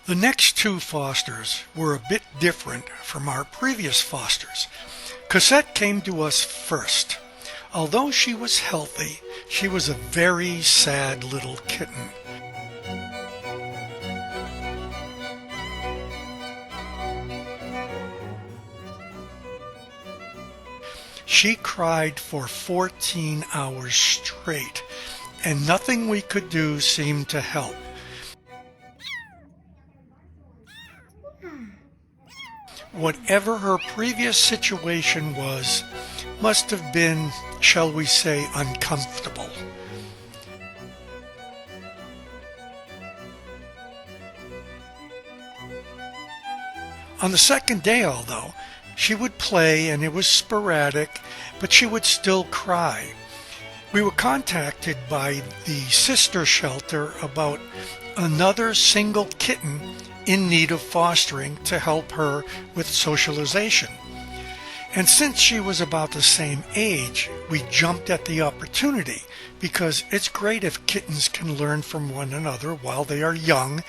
The next two fosters were a bit different from our previous fosters. Cosette came to us first. Although she was healthy, she was a very sad little kitten. She cried for 14 hours straight, and nothing we could do seemed to help. Whatever her previous situation was, must have been, shall we say, uncomfortable. On the second day, although, she would play and it was sporadic, but she would still cry. We were contacted by the sister shelter about another single kitten in need of fostering to help her with socialization. And since she was about the same age, we jumped at the opportunity because it's great if kittens can learn from one another while they are young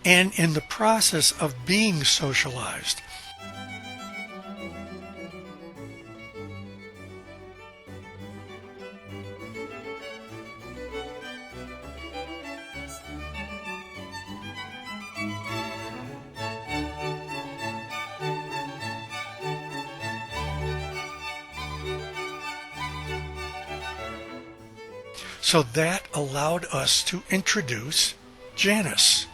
and in the process of being socialized. So that allowed us to introduce Janis.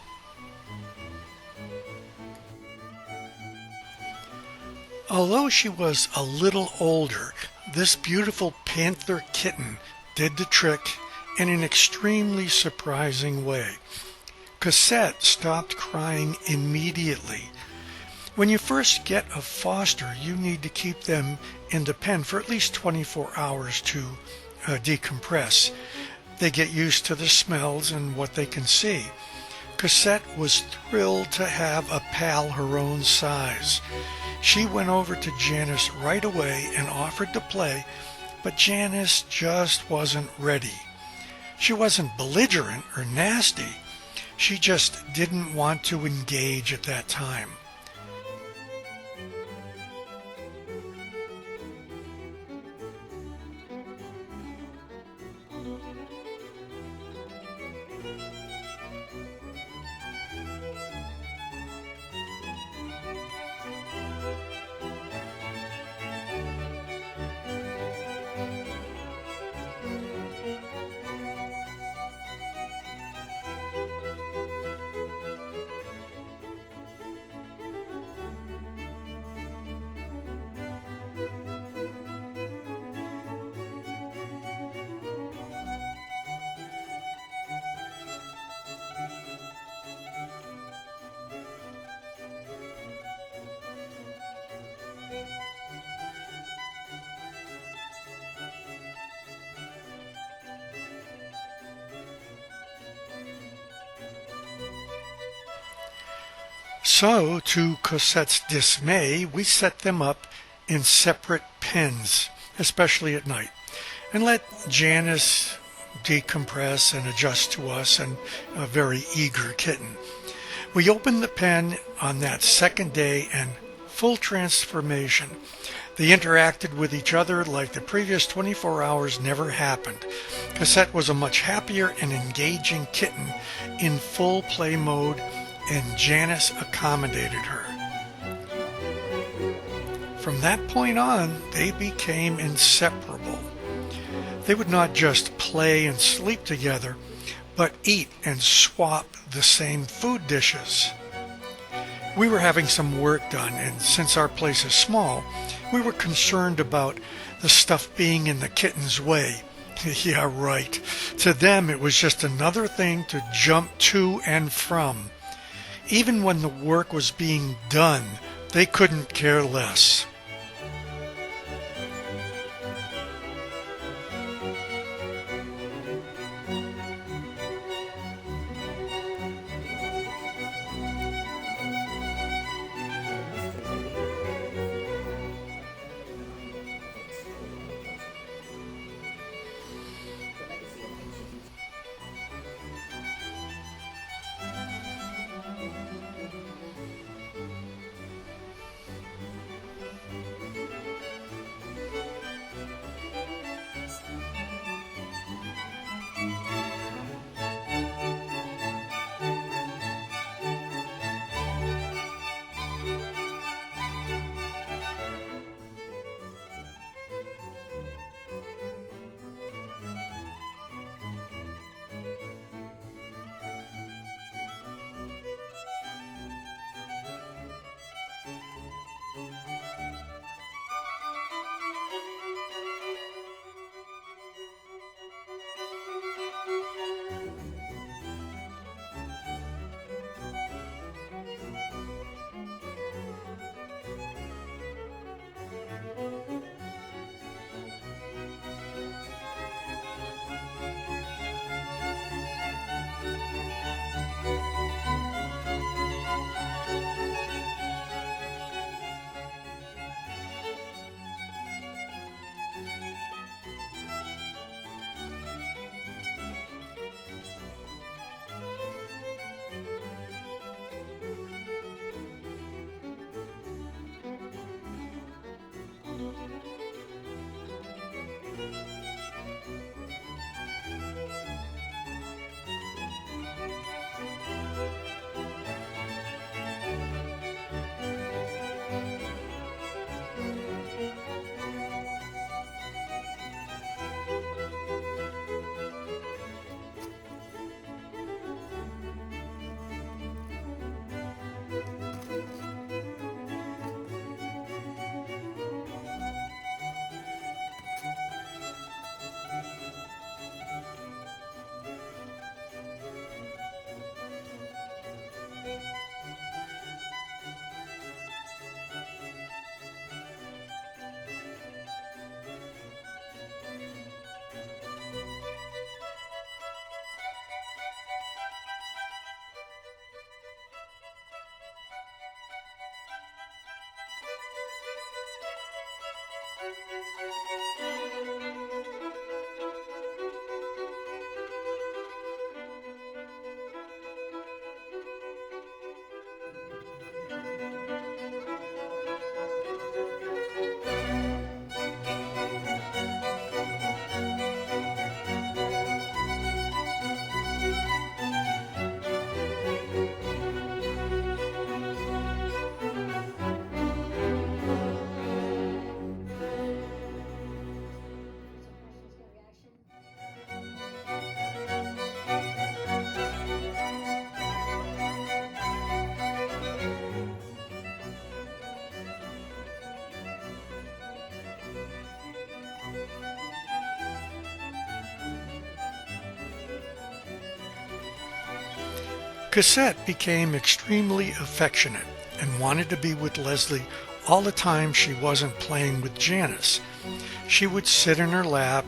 Although she was a little older, this beautiful panther kitten did the trick in an extremely surprising way. Cosette stopped crying immediately. When you first get a foster, you need to keep them in the pen for at least 24 hours to decompress. They get used to the smells and what they can see. Cosette was thrilled to have a pal her own size. She went over to Janis right away and offered to play, but Janis just wasn't ready. She wasn't belligerent or nasty. She just didn't want to engage at that time. So, to Cosette's dismay, we set them up in separate pens, especially at night, and let Janis decompress and adjust to us and a very eager kitten. We opened the pen on that second day and full transformation. They interacted with each other like the previous 24 hours never happened. Cosette was a much happier and engaging kitten in full play mode, and Janis accommodated her. From that point on, they became inseparable. They would not just play and sleep together, but eat and swap the same food dishes. We were having some work done, and since our place is small, we were concerned about the stuff being in the kitten's way. Yeah, right. To them, it was just another thing to jump to and from. Even when the work was being done, they couldn't care less. Cosette became extremely affectionate and wanted to be with Leslie all the time she wasn't playing with Janis. She would sit in her lap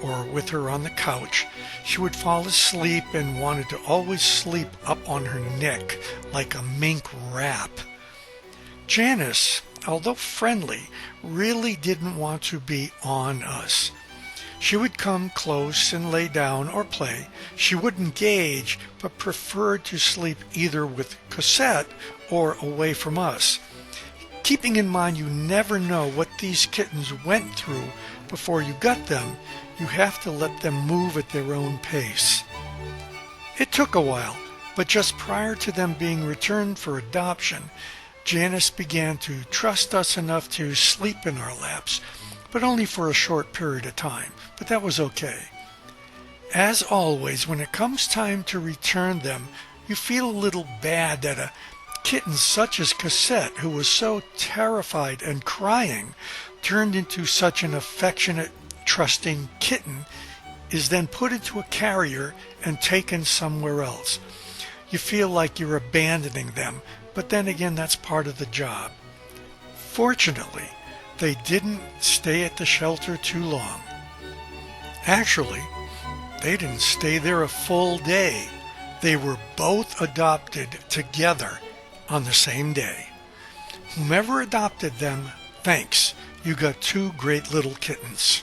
or with her on the couch. She would fall asleep and wanted to always sleep up on her neck like a mink wrap. Janis, although friendly, really didn't want to be on us. She would come close and lay down or play. She wouldn't engage, but preferred to sleep either with Cosette or away from us. Keeping in mind you never know what these kittens went through before you got them, you have to let them move at their own pace. It took a while, but just prior to them being returned for adoption, Janis began to trust us enough to sleep in our laps, but only for a short period of time, but that was okay. As always, when it comes time to return them, you feel a little bad that a kitten such as Cosette, who was so terrified and crying, turned into such an affectionate, trusting kitten, is then put into a carrier and taken somewhere else. You feel like you're abandoning them, but then again, that's part of the job. Fortunately, they didn't stay at the shelter too long. Actually, they didn't stay there a full day. They were both adopted together on the same day. Whomever adopted them, thanks. You got two great little kittens.